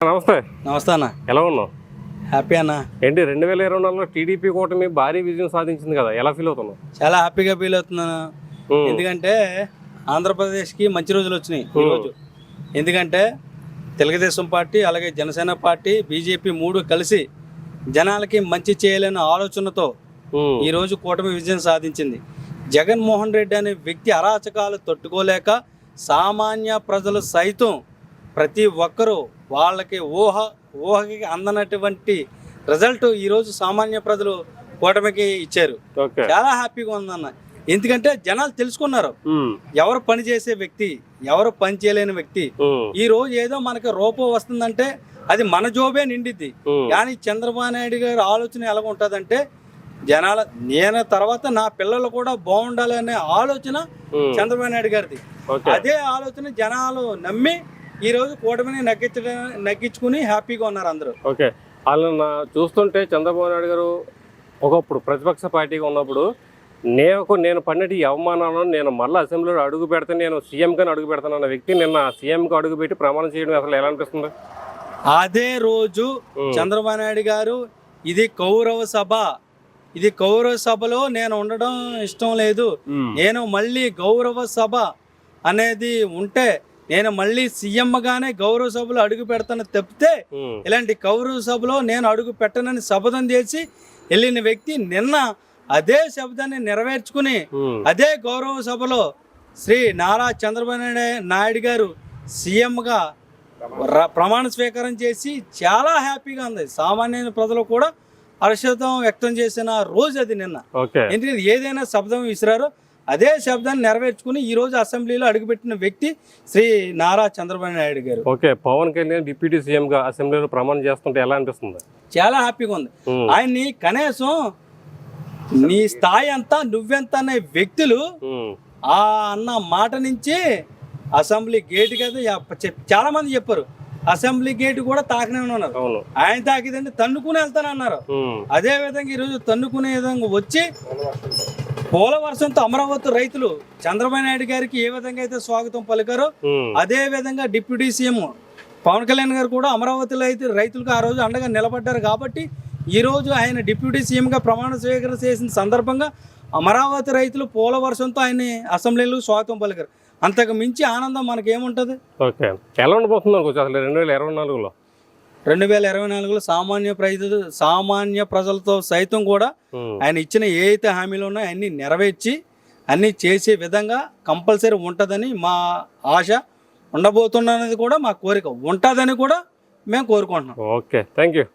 నమస్తే. నమస్తే అన్న. ఎలా ఉన్నావు? హ్యాపీ అన్న. ఏంటి 2024లో టీడీపీ కూటమి భారీ విజయం సాధించింది కదా, ఎలా ఫీల్ అవుతున్నావు? చాలా హ్యాపీగా ఫీల్ అవుతున్నాను. ఎందుకంటే ఆంధ్రప్రదేశ్కి మంచి రోజులు వచ్చినాయి ఈరోజు. ఎందుకంటే తెలుగుదేశం పార్టీ, అలాగే జనసేన పార్టీ, బీజేపీ మూడు కలిసి జనాలకి మంచి చేయాలనే ఆలోచనతో ఈరోజు కూటమి విజయం సాధించింది. జగన్మోహన్ రెడ్డి అనే వ్యక్తి అరాచకాలు తట్టుకోలేక సామాన్య ప్రజలు సైతం ప్రతి ఒక్కరూ వాళ్ళకి ఊహకి అందనటువంటి రిజల్ట్ ఈరోజు సామాన్య ప్రజలు కూటమికి ఇచ్చారు. చాలా హ్యాపీగా ఉందన్న. ఎందుకంటే జనాలు తెలుసుకున్నారు ఎవరు పని చేసే వ్యక్తి, ఎవరు పని చేయలేని వ్యక్తి. ఈ రోజు ఏదో మనకి రూపం వస్తుందంటే అది మన జోబే నిండిద్ది. కానీ చంద్రబాబు నాయుడు గారి ఆలోచన ఎలా ఉంటుందంటే జనాల నేను తర్వాత నా పిల్లలు కూడా బాగుండాలనే ఆలోచన చంద్రబాబు నాయుడు గారిది. అదే ఆలోచన జనాలు నమ్మి ఈ రోజు కూటమిని నగ్గించుకుని హ్యాపీగా ఉన్నారు అందరూ. ఓకే, వాళ్ళని చూస్తుంటే చంద్రబాబు నాయుడు గారు ఒకప్పుడు ప్రతిపక్ష పార్టీగా ఉన్నప్పుడు నేను పన్నటి అవమానాలను నేను మళ్ళీ అసెంబ్లీలో అడుగు పెడతాను, నేను సీఎంగానే అడుగు పెడతాను అన్న వ్యక్తి నిన్న సీఎంగా అడుగు పెట్టి ప్రమాణం చేయడం అసలు ఎలా అనిపిస్తుంది? అదే రోజు చంద్రబాబు నాయుడు గారు ఇది కౌరవ సభ, ఇది కౌరవ సభలో నేను ఉండడం ఇష్టం లేదు, నేను మళ్ళీ గౌరవ సభ అనేది ఉంటే నేను మళ్ళీ సీఎంగానే గౌరవ సభలో అడుగు పెడతాను తప్పితే ఇలాంటి గౌరవ సభలో నేను అడుగు పెట్టనని శపథం చేసి వెళ్ళిన వ్యక్తి నిన్న అదే శబ్దాన్ని నెరవేర్చుకుని అదే గౌరవ సభలో శ్రీ నారా చంద్రబాబు నాయుడు గారు సీఎంగా ప్రమాణ స్వీకారం చేసి చాలా హ్యాపీగా ఉంది. సామాన్య ప్రజలు కూడా హర్షం వ్యక్తం చేసిన రోజు అది నిన్న. ఎందుకంటే ఏదైనా శబ్దం విసిరారో అదే శబ్దాన్ని నెరవేర్చుకుని ఈ రోజు అసెంబ్లీలో అడుగుపెట్టిన వ్యక్తి శ్రీ నారా చంద్రబాబు నాయుడు గారు. Okay, Pavan Kalyan deputy CM గా అసెంబ్లీలో ప్రమాణం చేస్తుంటే ఎలా అనిపిస్తుంది? చాలా హ్యాపీగా ఉంది. ఆయన్ని కనీసం నీ స్థాయి అంతా నువ్వెంత అనే వ్యక్తులు ఆ అన్న మాట నుంచి అసెంబ్లీ గేట్ కదా చాలా మంది చెప్పారు, అసెంబ్లీ గేట్ కూడా తాకనే ఉన్నారు. ఆయన తాకిదంటే తన్నుకుని వెళ్తానన్నారు. అదే విధంగా ఈరోజు తన్నుకునే విధంగా వచ్చి పోల వర్షంతో అమరావతి రైతులు చంద్రబాబు నాయుడు గారికి ఏ విధంగా అయితే స్వాగతం పలికారో అదే విధంగా డిప్యూటీ సీఎం పవన్ కళ్యాణ్ గారు కూడా అమరావతిలో అయితే రైతులకు ఆ రోజు అండగా నిలబడ్డారు. కాబట్టి ఈ రోజు ఆయన డిప్యూటీ సీఎంగా ప్రమాణ స్వీకారం చేసిన సందర్భంగా అమరావతి రైతులు పోల వర్షంతో ఆయన్ని అసెంబ్లీలో స్వాగతం పలికారు. అంతకు మించి ఆనందం మనకేముంటది? ఓకే, ఎలా ఉండబోతుంది అనుకోవచ్చు అసలు 2024లో? 2024లో సామాన్య ప్రజలతో సైతం కూడా ఆయన ఇచ్చిన ఏ అయితే హామీలు ఉన్నాయో అన్ని నెరవేర్చి అన్ని చేసే విధంగా కంపల్సరీ ఉంటుందని మా ఆశ, ఉండబోతున్నది కూడా మా కోరిక, ఉంటుందని కూడా మేము కోరుకుంటున్నాం. Okay, thank you.